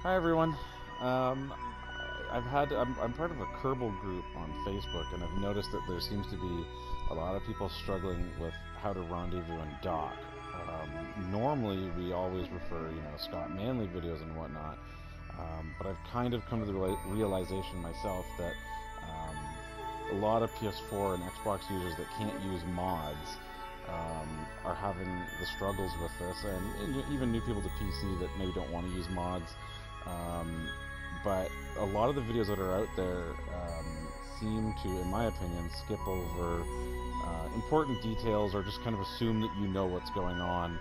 Hi everyone. Um, I'm part of a Kerbal group on Facebook, and I've noticed that there seems to be a lot of people struggling with how to rendezvous and dock. Normally, we always refer, Scott Manley videos and whatnot, but I've kind of come to the realization myself that a lot of PS4 and Xbox users that can't use mods are having the struggles with this, and even new people to PC that maybe don't want to use mods. But a lot of the videos that are out there seem to, in my opinion, skip over important details or just kind of assume that you know what's going on.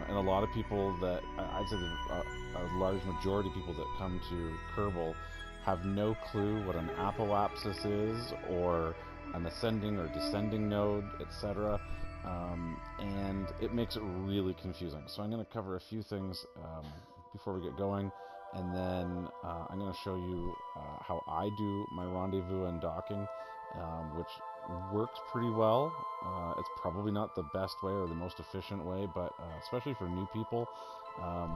And a lot of people that, I'd say a large majority of people that come to Kerbal have no clue what an apoapsis is, or an ascending or descending node, etc. And it makes it really confusing. So I'm going to cover a few things before we get going, and then I'm going to show you how I do my rendezvous and docking, which works pretty well. It's probably not the best way or the most efficient way, but especially for new people,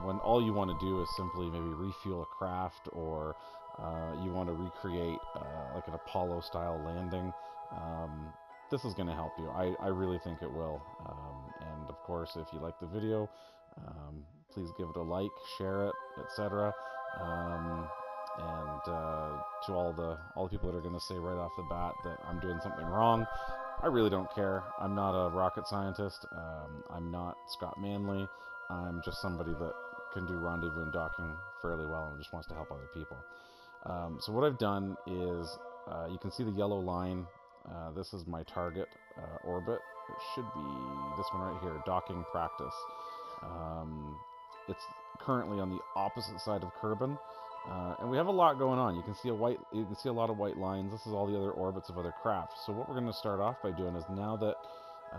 when all you want to do is simply maybe refuel a craft, or you want to recreate like an Apollo-style landing, this is going to help you. I really think it will. And of course, if you like the video, please give it a like, share it, etc. And to all the people that are going to say right off the bat that I'm doing something wrong, I really don't care. I'm not a rocket scientist. I'm not Scott Manley. I'm just somebody that can do rendezvous and docking fairly well and just wants to help other people. So what I've done is, you can see the yellow line. This is my target orbit. It should be this one right here, docking practice. It's currently on the opposite side of Kerbin, and we have a lot going on. You can see a lot of white lines. This is all the other orbits of other craft. So what we're going to start off by doing is, now that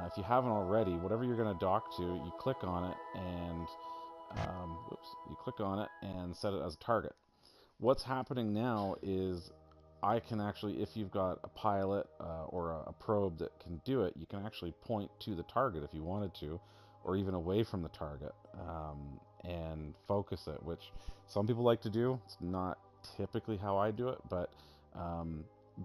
if you haven't already, whatever you're going to dock to, you click on it and set it as a target. What's happening now is I can actually, if you've got a pilot or a probe that can do it, you can actually point to the target if you wanted to, or even away from the target, and focus it, which some people like to do. It's not typically how I do it, but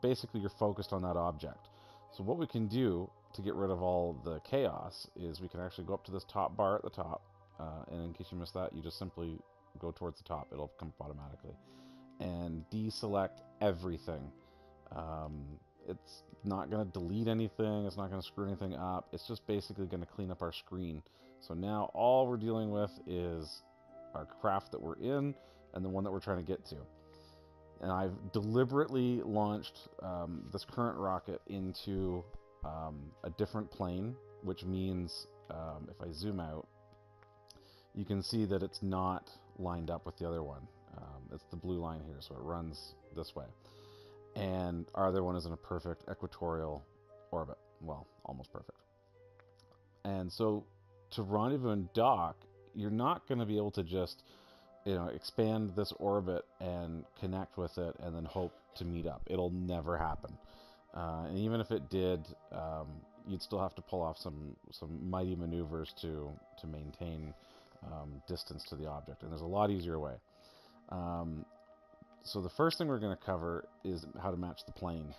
basically you're focused on that object. So what we can do to get rid of all the chaos is we can actually go up to this top bar at the top, and in case you missed that, you just simply go towards the top. It'll come up automatically. And deselect everything. It's not going to delete anything, it's not going to screw anything up, it's just basically going to clean up our screen. So now all we're dealing with is our craft that we're in and the one that we're trying to get to. And I've deliberately launched this current rocket into a different plane, which means if I zoom out, you can see that it's not lined up with the other one. It's the blue line here, so it runs this way. And our other one is in a perfect equatorial orbit. Well, almost perfect. And so to rendezvous and dock, you're not going to be able to just, expand this orbit and connect with it and then hope to meet up. It'll never happen. And even if it did, you'd still have to pull off some mighty maneuvers to maintain distance to the object. And there's a lot easier way. So the first thing we're going to cover is how to match the plane,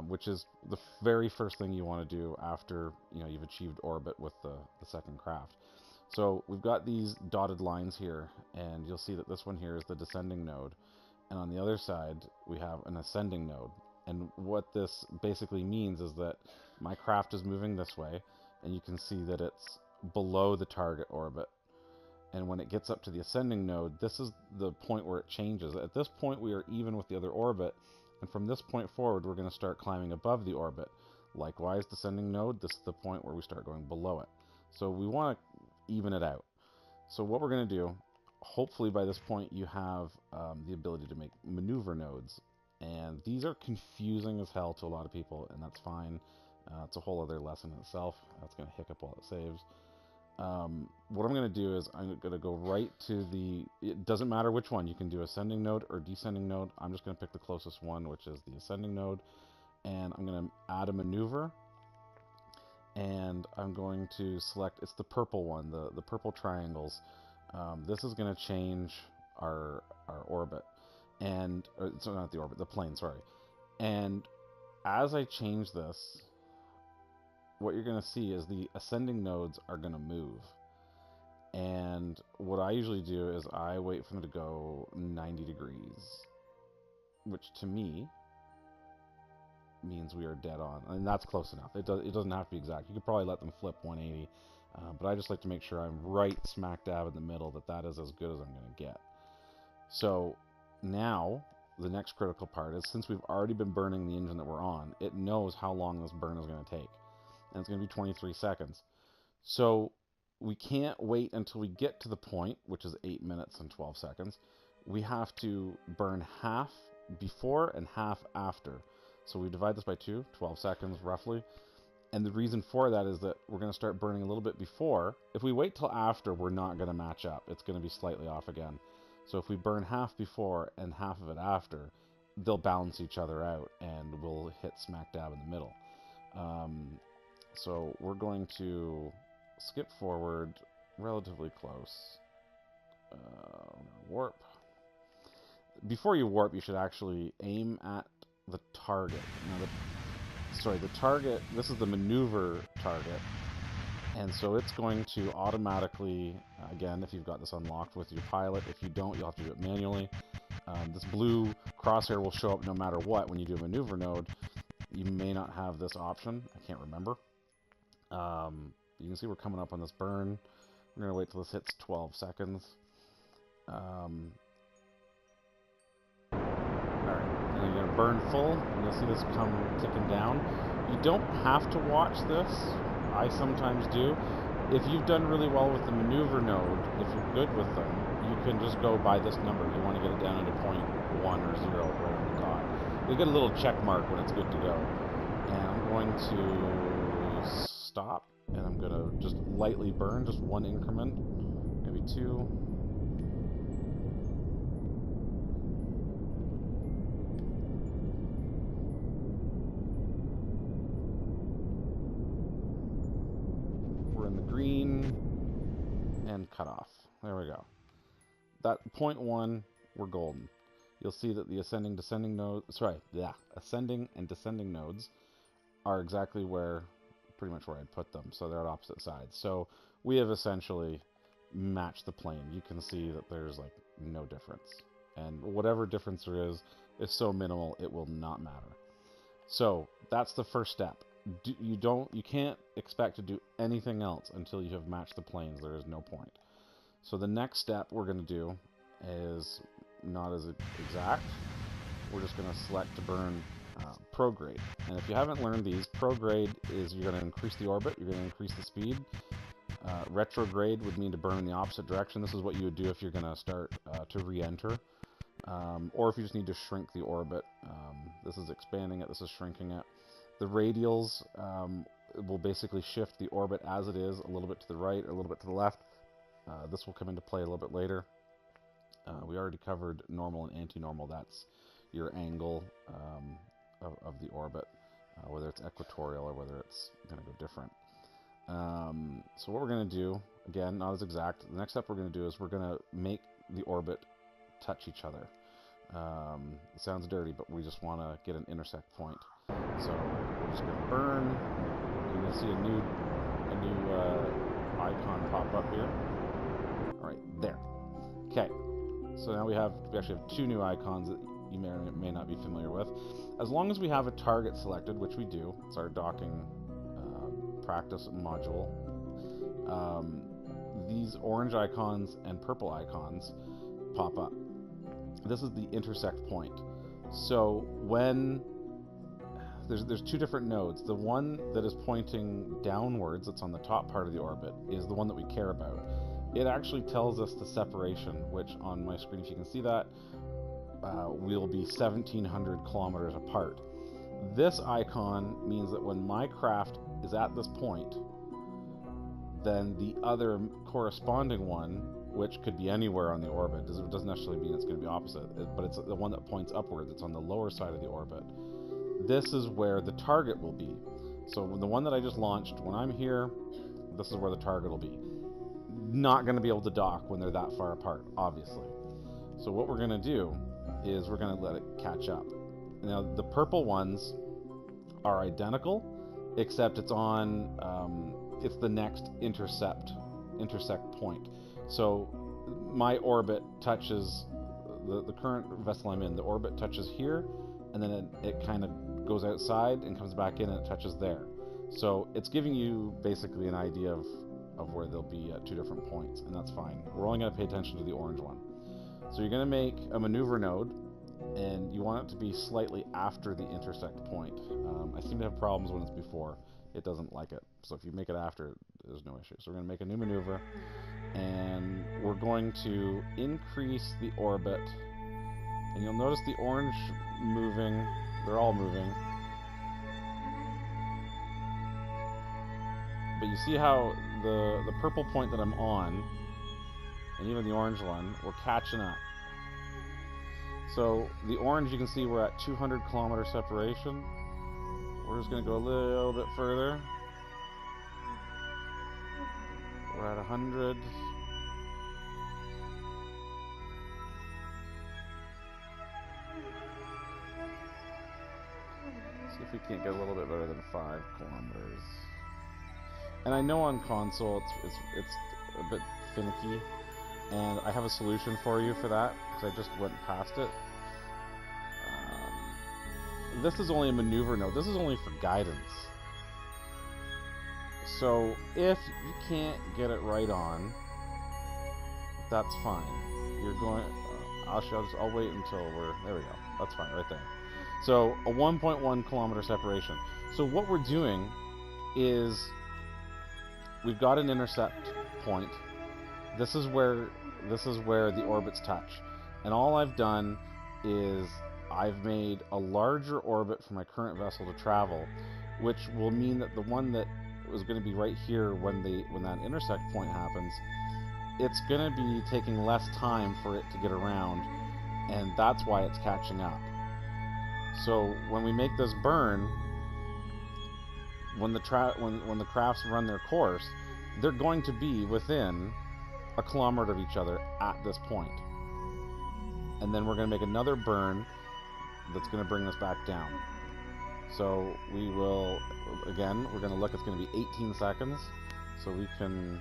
which is the very first thing you want to do after you've achieved orbit with the second craft. So we've got these dotted lines here, and you'll see that this one here is the descending node, and on the other side we have an ascending node. And what this basically means is that my craft is moving this way, and you can see that it's below the target orbit. And when it gets up to the ascending node, this is the point where it changes. At this point, we are even with the other orbit, and from this point forward, we're going to start climbing above the orbit. Likewise, descending node, this is the point where we start going below it. So we want to even it out. So what we're going to do, hopefully by this point, you have the ability to make maneuver nodes. And these are confusing as hell to a lot of people, and that's fine. It's a whole other lesson in itself. That's going to hiccup while it saves. What I'm going to do is I'm going to go right to it doesn't matter which one, you can do ascending node or descending node. I'm just going to pick the closest one, which is the ascending node, and I'm going to add a maneuver, and I'm going to select, it's the purple one, the purple triangles. This is going to change our our orbit. And, so not the orbit, the plane, sorry. And as I change this, what you're going to see is the ascending nodes are going to move. And what I usually do is I wait for them to go 90 degrees, which to me means we are dead on. And that's close enough. It doesn't have to be exact. You could probably let them flip 180, but I just like to make sure I'm right smack dab in the middle, that is as good as I'm going to get. So now the next critical part is, since we've already been burning the engine that we're on, it knows how long this burn is going to take. And it's going to be 23 seconds. So we can't wait until we get to the point, which is 8 minutes and 12 seconds. We have to burn half before and half after. So we divide this by 2, 12 seconds roughly. And the reason for that is that we're going to start burning a little bit before. If we wait till after, we're not going to match up. It's going to be slightly off again. So if we burn half before and half of it after, they'll balance each other out and we'll hit smack dab in the middle. So we're going to skip forward relatively close. Warp. Before you warp, you should actually aim at the target. Now, the target, this is the maneuver target. And so it's going to automatically, again, if you've got this unlocked with your pilot, if you don't, you'll have to do it manually. This blue crosshair will show up no matter what when you do a maneuver node. You may not have this option. I can't remember. You can see we're coming up on this burn. We're going to wait till this hits 12 seconds. Alright, and you're going to burn full, and you'll see this come ticking down. You don't have to watch this. I sometimes do. If you've done really well with the maneuver node, if you're good with them, you can just go by this number. You want to get it down into 0.1 or 0 right on the dot. You'll get a little check mark when it's good to go. And I'm going to stop, and I'm going to just lightly burn, just one increment, maybe 2. Green and cut off. There we go. That 0.1, we're golden. You'll see that the ascending and descending nodes are exactly pretty much where I'd put them. So they're at opposite sides. So we have essentially matched the plane. You can see that there's like no difference. And whatever difference there is so minimal it will not matter. So that's the first step. You can't expect to do anything else until you have matched the planes. There is no point. So the next step we're going to do is not as exact. We're just going to select to burn prograde. And if you haven't learned these, prograde is you're going to increase the orbit, you're going to increase the speed. Retrograde would mean to burn in the opposite direction. This is what you would do if you're going to start to re-enter. Or if you just need to shrink the orbit. This is expanding it, this is shrinking it. The radials will basically shift the orbit as it is, a little bit to the right or a little bit to the left. This will come into play a little bit later. We already covered normal and anti-normal. That's your angle of the orbit, whether it's equatorial or whether it's going to go different. So what we're going to do, again, not as exact, the next step we're going to do is we're going to make the orbit touch each other. It sounds dirty, but we just want to get an intersect point. So we're just going to burn. You're going to see a new icon pop up here. All right, there. Okay. So now we actually have 2 new icons that you may or may not be familiar with. As long as we have a target selected, which we do, it's our docking practice module. These orange icons and purple icons pop up. This is the intersect point. So when there's 2 different nodes. The one that is pointing downwards, that's on the top part of the orbit, is the one that we care about. It actually tells us the separation, which on my screen, if you can see that, we'll be 1,700 kilometers apart. This icon means that when my craft is at this point, then the other corresponding one, which could be anywhere on the orbit, it doesn't necessarily mean it's going to be opposite, but it's the one that points upward, that's on the lower side of the orbit. This is where the target will be. So the one that I just launched, when I'm here, this is where the target will be. Not going to be able to dock when they're that far apart, obviously. So what we're going to do is we're going to let it catch up. Now the purple ones are identical, except it's on, it's the next intersect point. So my orbit touches the current vessel I'm in. The orbit touches here, and then it kind of goes outside and comes back in and it touches there. So it's giving you basically an idea of where they'll be at 2 different points, and that's fine. We're only going to pay attention to the orange one. So you're going to make a maneuver node, and you want it to be slightly after the intersect point. I seem to have problems when it's before. It doesn't like it. So if you make it after, there's no issue. So we're going to make a new maneuver, and we're going to increase the orbit. And you'll notice the orange moving. They're all moving. But you see how the purple point that I'm on, and even the orange one, we're catching up. So the orange, you can see we're at 200 kilometer separation. We're just going to go a little bit further. We're at 100. See if we can't get a little bit better than 5 kilometers. And I know on console it's a bit finicky, and I have a solution for you for that, because I just went past it. This is only a maneuver node. This is only for guidance. So if you can't get it right on, that's fine. You're going. I'll wait until there we go. That's fine right there. So a 1.1 kilometer separation. So what we're doing is we've got an intercept point. This is where the orbits touch, and all I've done is I've made a larger orbit for my current vessel to travel, which will mean that the one that was going to be right here when that intersect point happens, it's going to be taking less time for it to get around, and that's why it's catching up. So when we make this burn, when the crafts run their course, they're going to be within a kilometer of each other at this point. And then we're going to make another burn that's going to bring this back down. So we will, again, we're going to look, it's going to be 18 seconds. So we can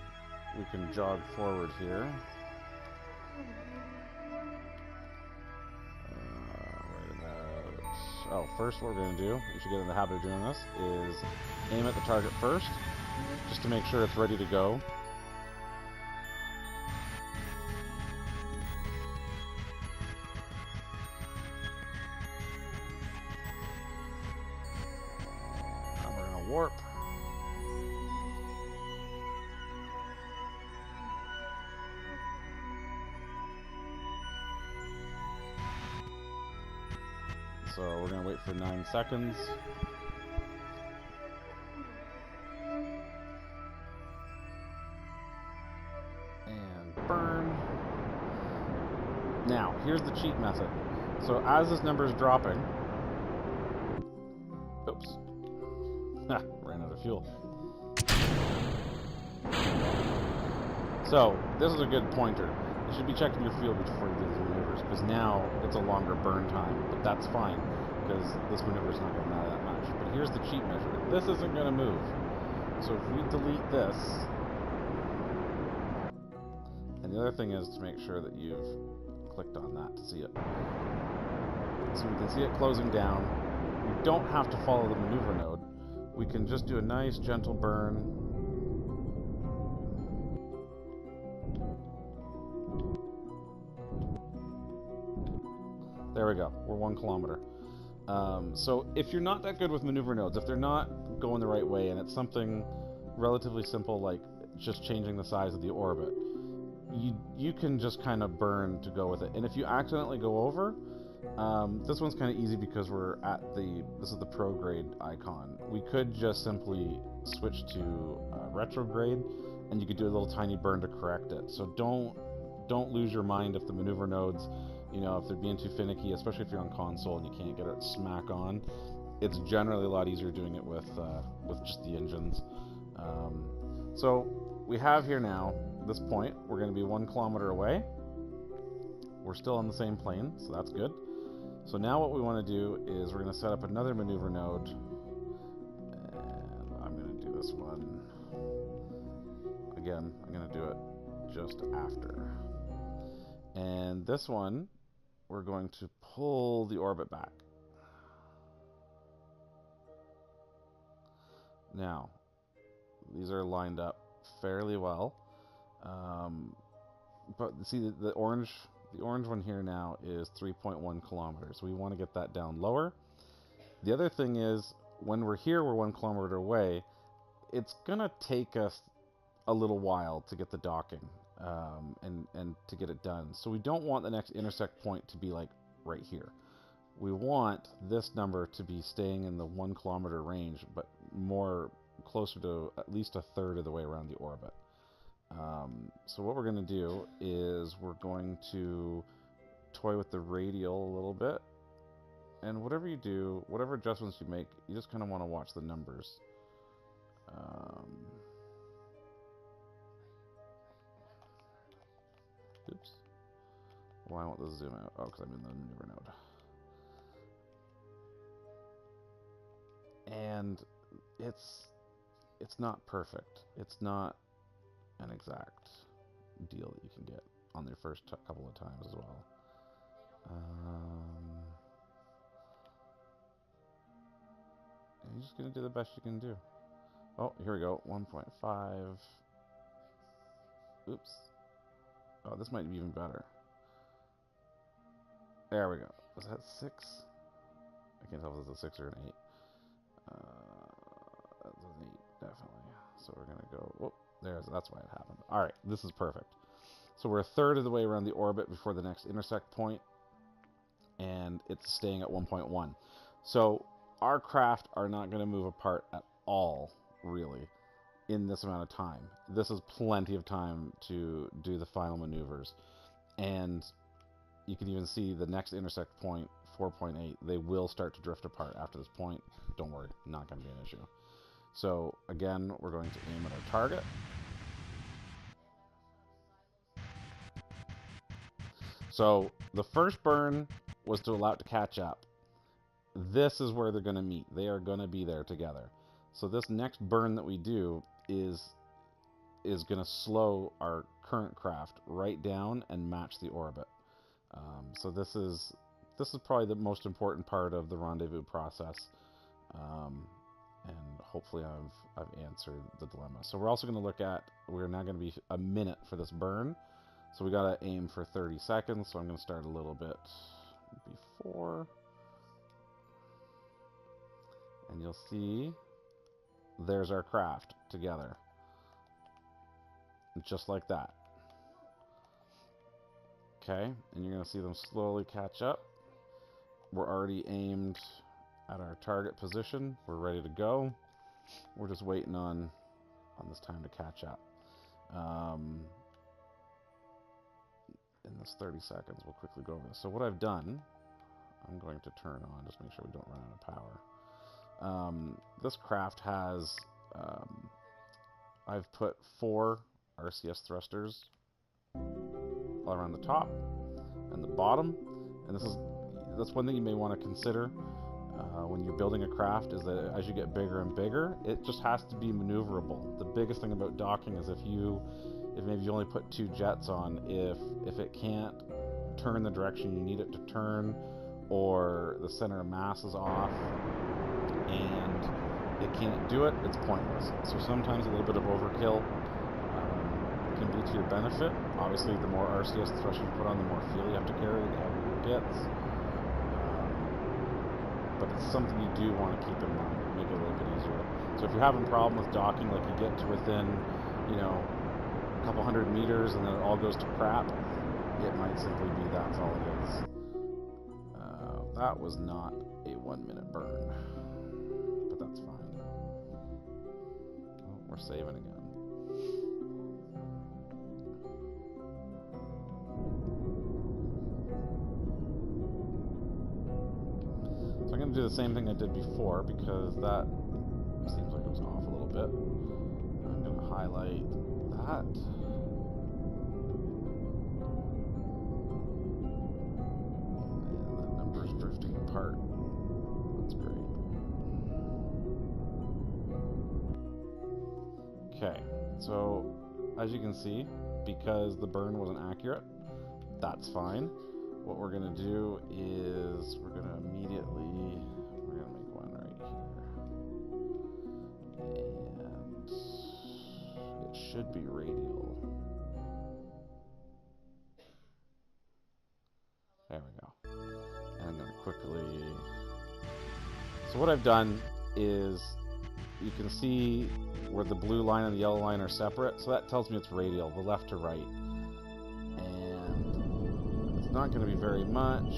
jog forward here. First what we're going to do, you should get in the habit of doing this, is aim at the target first, just to make sure it's ready to go. And we're going to warp. So we're going to wait for 9 seconds. And burn. Now, here's the cheat method. So as this number is dropping... Oops. Ran out of fuel. So, this is a good pointer. You should be checking your fuel before you do these maneuvers, because now it's a longer burn time, but that's fine, because this maneuver is not going to matter that much. But here's the cheat measure. This isn't going to move. So if we delete this, and the other thing is to make sure that you've clicked on that to see it. So we can see it closing down. We don't have to follow the maneuver node. We can just do a nice gentle burn. There we go. We're 1 kilometer. So if you're not that good with maneuver nodes, if they're not going the right way, and it's something relatively simple like just changing the size of the orbit, you can just kind of burn to go with it. And if you accidentally go over, this one's kind of easy because we're at this is the prograde icon. We could just simply switch to retrograde, and you could do a little tiny burn to correct it. So don't lose your mind if the maneuver nodes, you know, if they're being too finicky, especially if you're on console and you can't get it smack on. It's generally a lot easier doing it with just the engines. So we have here now, this point, we're going to be 1 kilometer away, we're still on the same plane, so that's good. So now what we want to do is we're going to set up another maneuver node, and I'm going to do this one. Again, I'm going to do it just after. And this one, we're going to pull the orbit back. Now, these are lined up fairly well, but see the orange one here now is 3.1 kilometers. We want to get that down lower. The other thing is, when we're here, we're 1 kilometer away. It's gonna take us a little while to get the docking and to get it done. So we don't want the next intersect point to be like right here. We want this number to be staying in the 1 kilometer range, but more closer to at least a third of the way around the orbit. So what we're going to do is we're going to toy with the radial a little bit, and whatever you do, whatever adjustments you make, you just kind of want to watch the numbers. Oops. Why won't this zoom out? Oh, because I'm in the maneuver node. And it's not perfect. It's not an exact deal that you can get on your first couple of times as well. And you're just going to do the best you can do. Oh, here we go. 1.5. Oops. Oh, this might be even better. There we go. Was that 6? I can't tell if it's a 6 or an 8. That's an 8, definitely. So we're going to go... Whoop. That's why it happened. Alright, this is perfect. So we're a third of the way around the orbit before the next intersect point, and it's staying at 1.1. So our craft are not going to move apart at all, really, in this amount of time. This is plenty of time to do the final maneuvers. And you can even see the next intersect point, 4.8, they will start to drift apart after this point. Don't worry, not going to be an issue. So again, we're going to aim at our target. So the first burn was to allow it to catch up. This is where they're going to meet. They are going to be there together. So this next burn that we do is going to slow our current craft right down and match the orbit. So this is probably the most important part of the rendezvous process. And hopefully I've answered the dilemma. So we're also going to look at, we're now going to be a minute for this burn. So we got to aim for 30 seconds. So I'm going to start a little bit before. And you'll see there's our craft together. Just like that. Okay, and you're going to see them slowly catch up. We're already aimed at our target position. We're ready to go. We're just waiting on this time to catch up. In this 30 seconds, we'll quickly go over this. So what I've done, I'm going to turn on, just make sure we don't run out of power. This craft has, I've put 4 RCS thrusters all around the top and the bottom, and that's one thing you may want to consider when you're building a craft, is that as you get bigger and bigger, it just has to be maneuverable. The biggest thing about docking is if maybe you only put 2 jets on, if it can't turn the direction you need it to turn, or the center of mass is off and it can't do it, it's pointless. So sometimes a little bit of overkill can be to your benefit. Obviously, the more RCS thrusters you put on, the more fuel you have to carry, the heavier it gets. But it's something you do want to keep in mind, make it a little bit easier. So if you're having a problem with docking, like you get to within, a couple hundred meters and then it all goes to crap, it might simply be that's all it is. That was not a 1-minute burn, but that's fine. Well, we're saving again. So I'm going to do the same thing I did before, because that seems like it was off a little bit. I'm going to highlight that. apart. That's great. Okay, so as you can see, because the burn wasn't accurate, that's fine. What we're going to do is we're going to make one right here. And it should be radial. There we go. And I'm going to quickly... So what I've done is you can see where the blue line and the yellow line are separate, so that tells me it's radial, the left to right. And it's not going to be very much.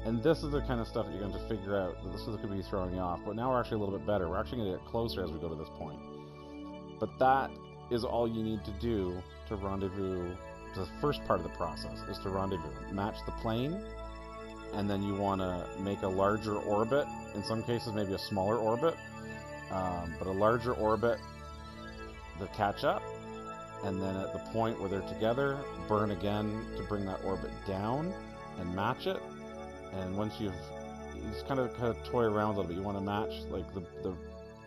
And this is the kind of stuff that you're going to figure out, that this is going to be throwing you off. But now we're actually a little bit better. We're actually going to get closer as we go to this point. But that is all you need to do to rendezvous. The first part of the process is to rendezvous. Match the plane, and then you want to make a larger orbit. In some cases, maybe a smaller orbit, but a larger orbit to catch up. And then at the point where they're together, burn again to bring that orbit down and match it. And once you just kind of toy around a little bit. You want to match like the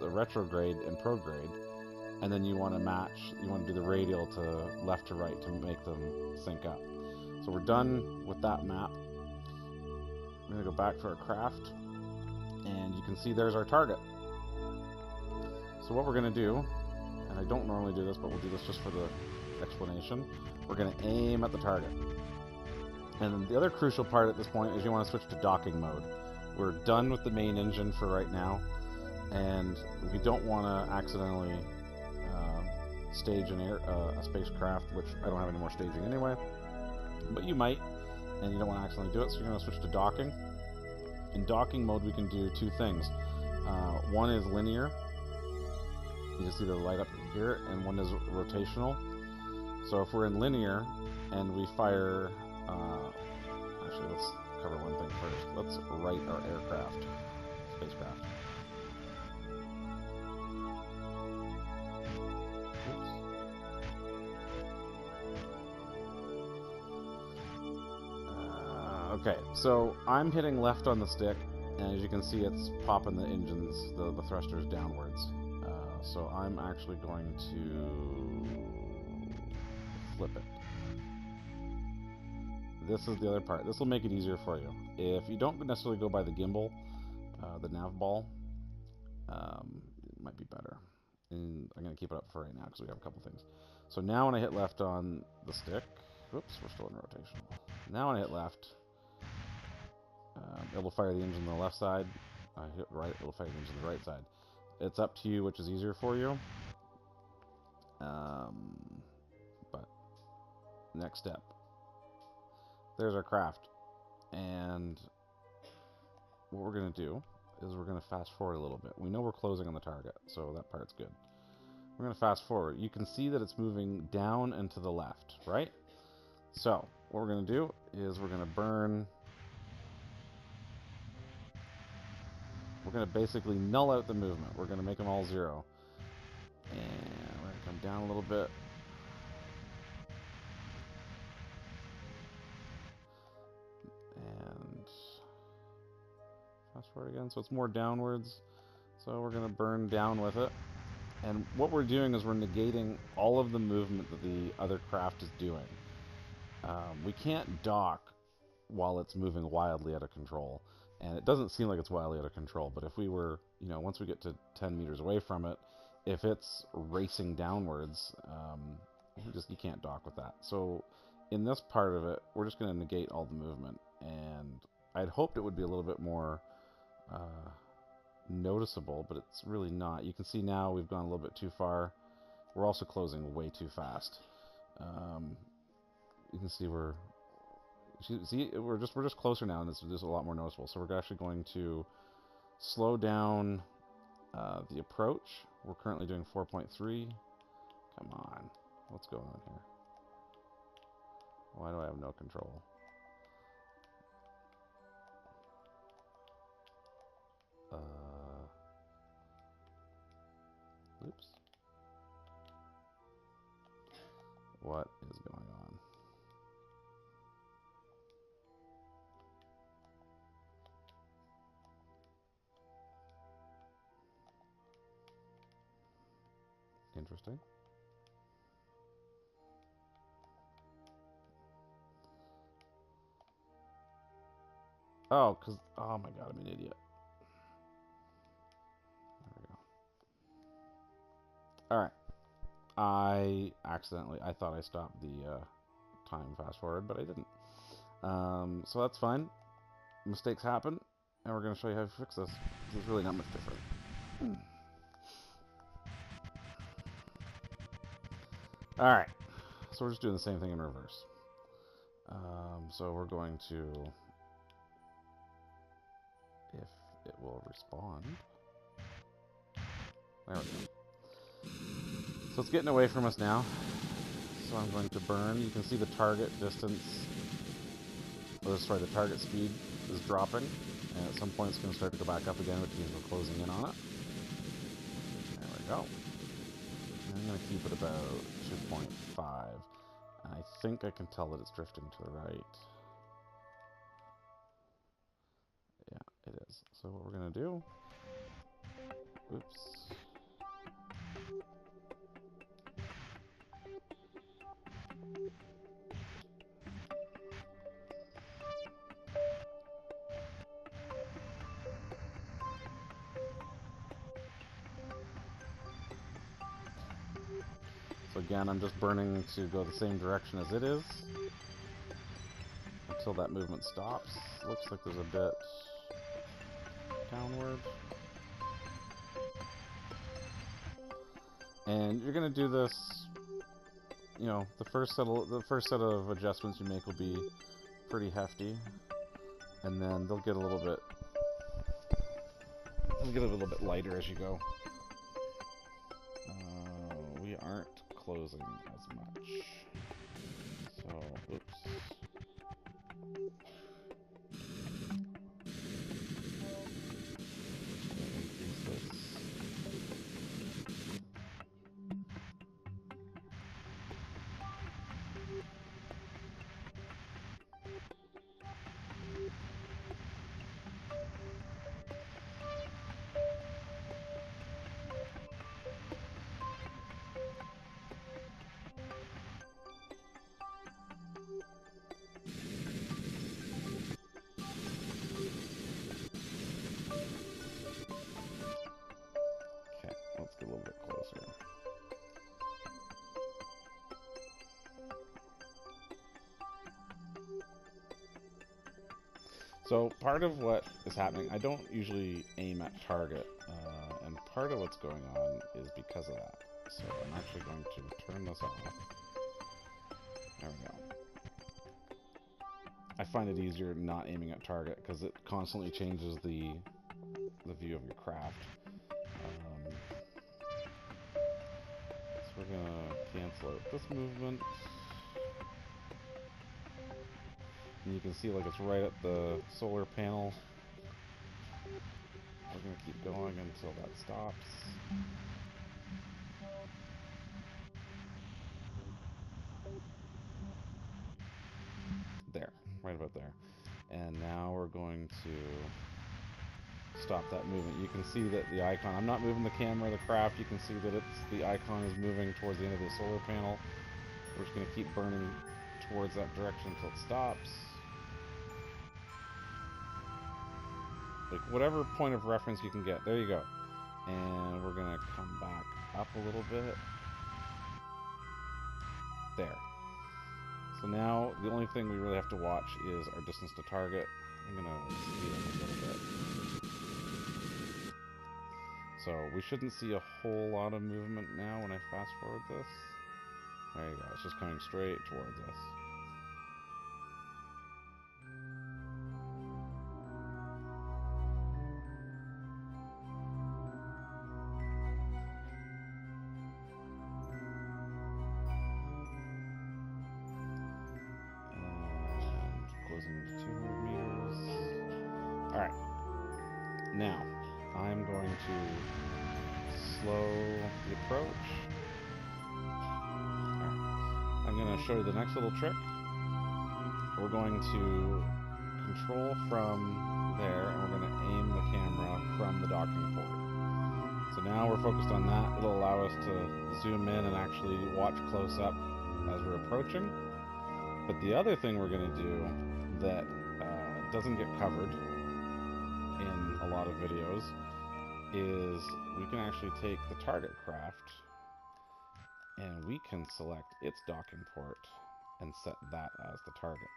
retrograde and prograde, and then you want to match. You want to do the radial to left to right to make them sync up. So we're done with that map. We're going to go back to our craft, and you can see there's our target. So what we're going to do, and I don't normally do this, but we'll do this just for the explanation, we're going to aim at the target. And the other crucial part at this point is you want to switch to docking mode. We're done with the main engine for right now, and we don't want to accidentally stage a spacecraft, which I don't have any more staging anyway, but you might, and you don't want to accidentally do it, so you're going to switch to docking. In docking mode, we can do two things. One is linear. You can see the light up here, and one is rotational. So if we're in linear and we fire... actually, let's cover one thing first. Let's right our spacecraft. Oops. Okay, so I'm hitting left on the stick, and as you can see, it's popping the engines, the thrusters downwards. So I'm actually going to flip it. This is the other part. This will make it easier for you. If you don't necessarily go by the gimbal, the nav ball, it might be better. And I'm going to keep it up for right now because we have a couple things. So now when I hit left on the stick, whoops, we're still in rotational. Now when I hit left, it will fire the engine on the left side. I hit right, it will fire the engine on the right side. It's up to you which is easier for you. But next step. There's our craft, and what we're going to do is we're going to fast forward a little bit. We know we're closing on the target, so that part's good. We're going to fast forward. You can see that it's moving down and to the left, right? So what we're going to do is we're going to burn. We're going to basically null out the movement. We're going to make them all 0. And we're going to come down a little bit. Fast forward again, so it's more downwards. So we're going to burn down with it. And what we're doing is we're negating all of the movement that the other craft is doing. We can't dock while it's moving wildly out of control. And it doesn't seem like it's wildly out of control, but if we were, once we get to 10 meters away from it, if it's racing downwards, you can't dock with that. So in this part of it, we're just going to negate all the movement. And I'd hoped it would be a little bit more noticeable, but it's really not. You can see now we've gone a little bit too far. We're also closing way too fast. You can see we're just closer now, and it's just a lot more noticeable. So we're actually going to slow down the approach. We're currently doing 4.3. Come on, what's going on here? Why do I have no control? Oops. What is going on? interesting. Oh, because... Oh my god, I'm an idiot. There we go. Alright. I thought I stopped the time fast forward, but I didn't. So that's fine. Mistakes happen, and we're going to show you how to fix this. It's really not much different. Alright, so we're just doing the same thing in reverse. So we're going to, if it will respond, there we go. So it's getting away from us now, so I'm going to burn. You can see the target distance, the target speed is dropping, and at some point it's going to start to go back up again, which means we're closing in on it. There we go. And I'm going to keep it about 2.5, and I think I can tell that it's drifting to the right. Yeah, it is. So what we're going to do, oops. So again, I'm just burning to go the same direction as it is until that movement stops. Looks like there's a bit downward. And you're going to do this, you know, the first set of adjustments you make will be pretty hefty, and then they'll get a little bit lighter as you go. We aren't closing as much. So, oops. Increase this. Let's get a little bit closer. So part of what is happening, I don't usually aim at target, and part of what's going on is because of that. So I'm actually going to turn this off. There we go. I find it easier not aiming at target because it constantly changes the view of your craft. So we're gonna cancel out this movement. And you can see like it's right at the solar panel. We're gonna keep going until that stops. There, right about there. And now we're going to stop that movement. You can see that the icon, I'm not moving the camera, the craft, you can see that the icon is moving towards the end of the solar panel. We're just going to keep burning towards that direction until it stops. Like whatever point of reference you can get, there you go. And we're going to come back up a little bit. There. So now the only thing we really have to watch is our distance to target. I'm going to speed up a little bit. So we shouldn't see a whole lot of movement now when I fast forward this. There you go, it's just coming straight towards us. And closing to 200 meters. Alright. Now, I'm going to slow the approach. Alright. I'm going to show you the next little trick. We're going to control from there, and we're going to aim the camera from the docking port. So now we're focused on that. It'll allow us to zoom in and actually watch close up as we're approaching. But the other thing we're going to do that doesn't get covered in a lot of videos is we can actually take the target craft and we can select its docking port and set that as the target.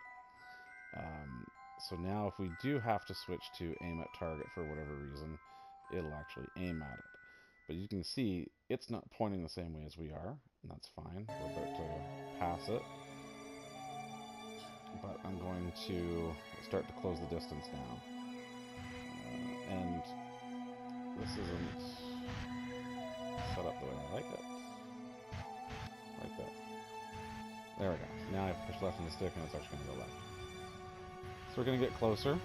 So now if we do have to switch to aim at target for whatever reason, it'll actually aim at it. But you can see it's not pointing the same way as we are, and that's fine. We're about to pass it. But I'm going to start to close the distance now. And this isn't set up the way I like it. Right there. There we go. Now I push left on the stick and it's actually going to go left. So we're going to get closer.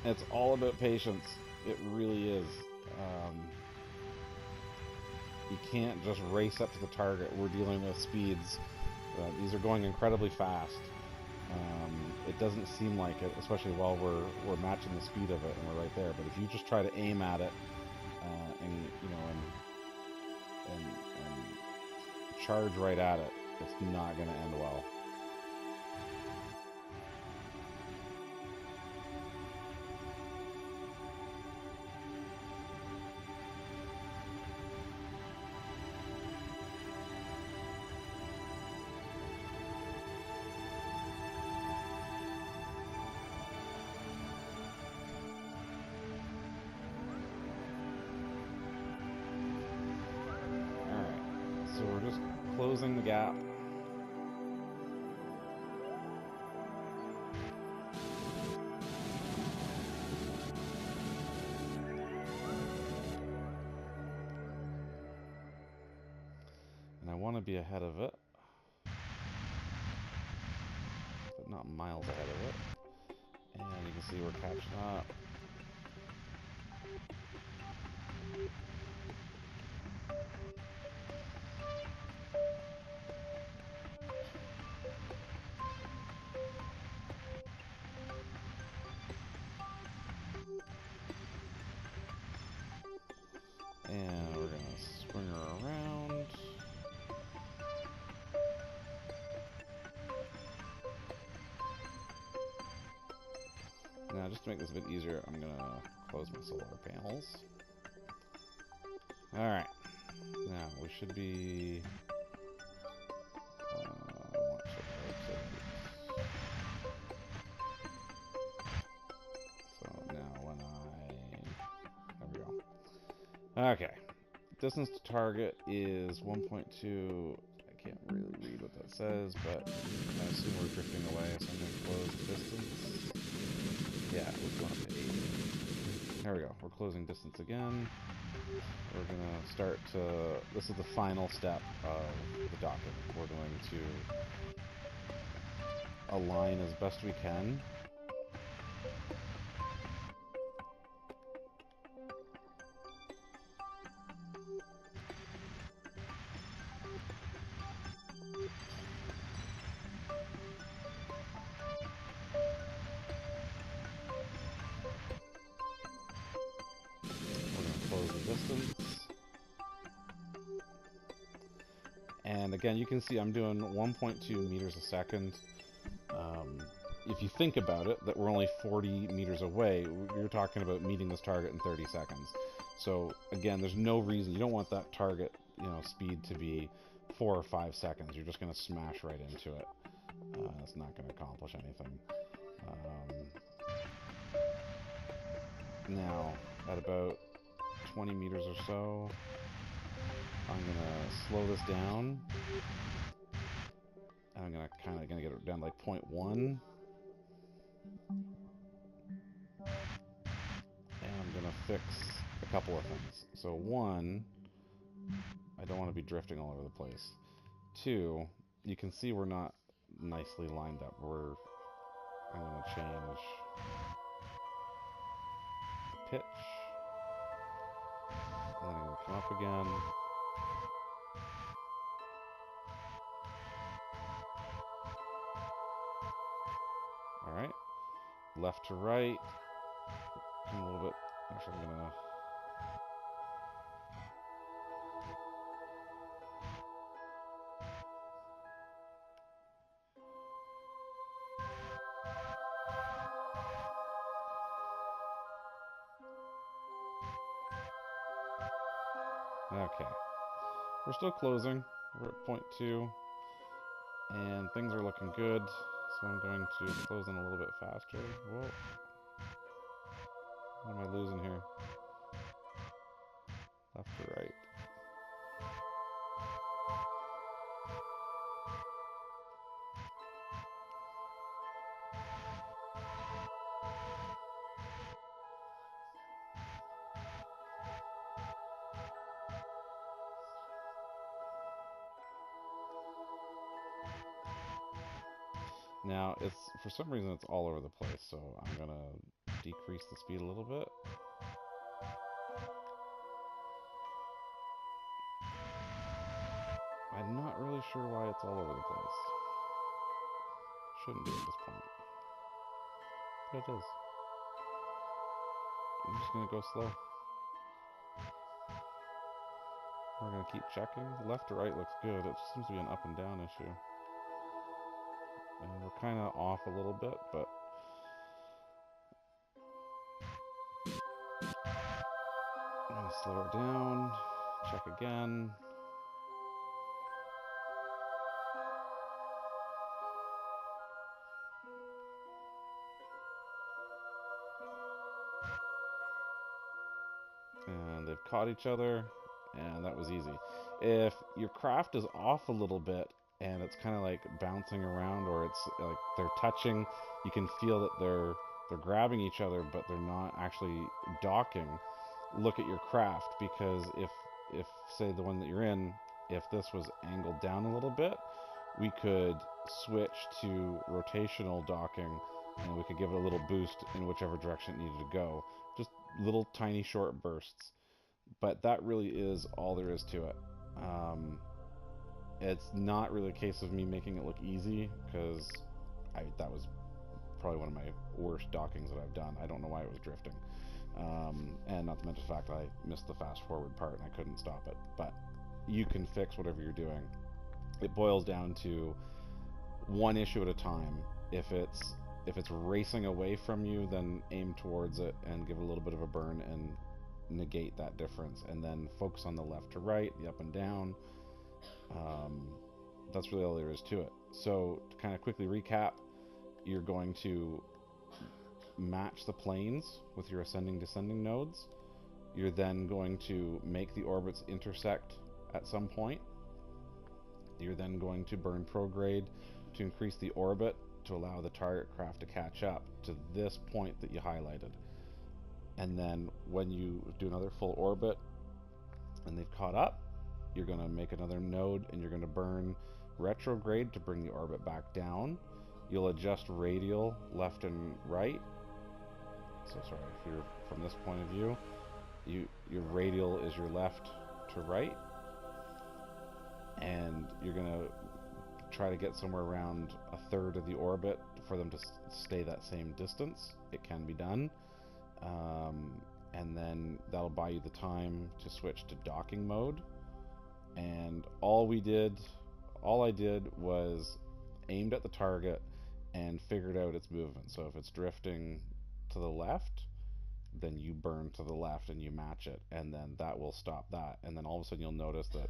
It's all about patience. It really is. You can't just race up to the target. We're dealing with speeds. These are going incredibly fast. It doesn't seem like it, especially while we're matching the speed of it and we're right there. But if you just try to aim at it and charge right at it, it's not going to end well. So we're just closing the gap. And I want to be ahead of it, but not miles ahead of it. And you can see we're catching up. And we're going to swing her around. Now, just to make this a bit easier, I'm going to close my solar panels. Alright. Now, we should be... So now when there we go. Okay. Distance to target is 1.2. I can't really read what that says, but I assume we're drifting away, so I'm going to close the distance. Yeah, we're going up to 80. There we go. We're closing distance again. We're going to start to... This is the final step of the docking. We're going to align as best we can. Distance. And again, you can see I'm doing 1.2 meters a second. If you think about it, that we're only 40 meters away, you're talking about meeting this target in 30 seconds. So again, there's no reason, you don't want that target, speed to be 4 or 5 seconds. You're just going to smash right into it. That's not going to accomplish anything. Now, at about 20 meters or so, I'm gonna slow this down, and I'm gonna get it down to like 0.1, and I'm gonna fix a couple of things. So one, I don't want to be drifting all over the place. Two, you can see we're not nicely lined up. I'm gonna change the pitch. And then I'm going to come up again. Alright. Left to right. Come a little bit. Actually, I'm going to Okay. We're still closing. We're at 0.2. And things are looking good. So I'm going to close in a little bit faster. Whoa. What am I losing here? Left to right. Now, for some reason it's all over the place, so I'm gonna decrease the speed a little bit. I'm not really sure why it's all over the place. Shouldn't be at this point. But it is. I'm just gonna go slow. We're gonna keep checking. Left to right looks good. It just seems to be an up and down issue. And we're kind of off a little bit, but I'm gonna slow it down. Check again. And they've caught each other, and that was easy. If your craft is off a little bit and it's kind of like bouncing around, or it's like they're touching, you can feel that they're grabbing each other, but they're not actually docking. Look at your craft, because if say the one that you're in, if this was angled down a little bit, we could switch to rotational docking, and we could give it a little boost in whichever direction it needed to go. Just little tiny short bursts. But that really is all there is to it. It's not really a case of me making it look easy, because that was probably one of my worst dockings that I've done. I don't know why it was drifting. And not to mention the fact I missed the fast forward part and I couldn't stop it. But you can fix whatever you're doing. It boils down to one issue at a time. If it's racing away from you, then aim towards it and give it a little bit of a burn and negate that difference, and then focus on the left to right, the up and down. That's really all there is to it. So to kind of quickly recap, you're going to match the planes with your ascending descending nodes. You're then going to make the orbits intersect at some point. You're then going to burn prograde to increase the orbit to allow the target craft to catch up to this point that you highlighted. And then when you do another full orbit and they've caught up, you're going to make another node and you're going to burn retrograde to bring the orbit back down. You'll adjust radial left and right. So sorry, if you're from this point of view, your radial is your left to right, and you're going to try to get somewhere around a third of the orbit for them to stay that same distance. It can be done. And then that'll buy you the time to switch to docking mode. And all I did was aimed at the target and figured out its movement. So if it's drifting to the left, then you burn to the left and you match it, and then that will stop that. And then all of a sudden you'll notice that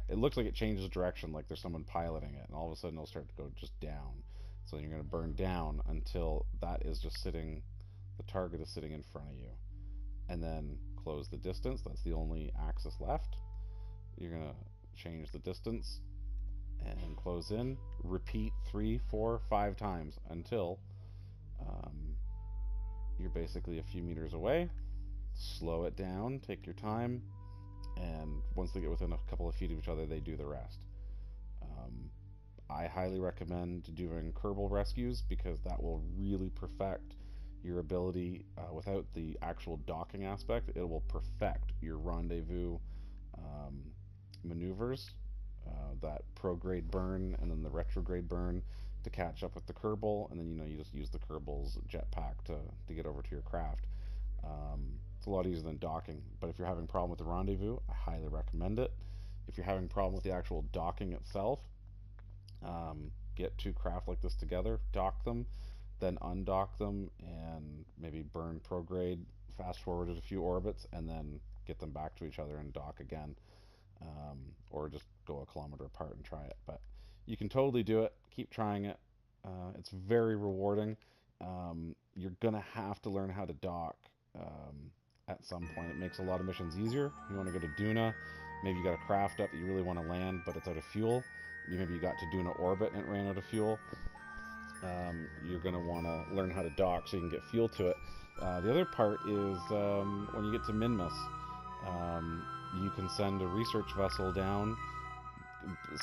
it looks like it changes direction, like there's someone piloting it, and all of a sudden it'll start to go just down. So you're going to burn down until that is just sitting, the target is sitting in front of you. And then close the distance. That's the only axis left. You're going to change the distance and close in. Repeat 3, 4, 5 times until you're basically a few meters away. Slow it down, take your time, and once they get within a couple of feet of each other, they do the rest. I highly recommend doing Kerbal rescues, because that will really perfect your ability. Without the actual docking aspect, it will perfect your rendezvous maneuvers, that prograde burn and then the retrograde burn to catch up with the Kerbal, and then you just use the Kerbal's jetpack to get over to your craft. It's a lot easier than docking, but if you're having a problem with the rendezvous, I highly recommend it. If you're having a problem with the actual docking itself, get two craft like this together, dock them, then undock them, and maybe burn prograde, fast forward a few orbits, and then get them back to each other and dock again. or just go a kilometer apart and try it. But you can totally do it. Keep trying it. It's very rewarding. You're gonna have to learn how to dock at some point. It makes a lot of missions easier. You want to go to Duna, maybe you got a craft up that you really want to land, but it's out of fuel. Maybe you got to Duna orbit and it ran out of fuel. You're gonna want to learn how to dock so you can get fuel to it. The other part is when you get to Minmus, you can send a research vessel down,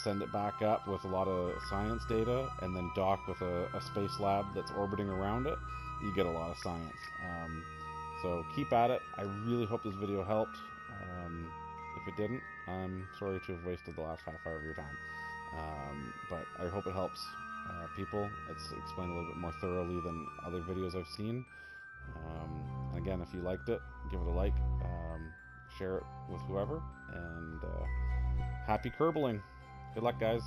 send it back up with a lot of science data, and then dock with a space lab that's orbiting around it. You get a lot of science. So keep at it. I really hope this video helped. If it didn't, I'm sorry to have wasted the last half hour of your time. But I hope it helps people. It's explained a little bit more thoroughly than other videos I've seen. And again, if you liked it, give it a like, share it with whoever, and happy Kerbaling. Good luck, guys.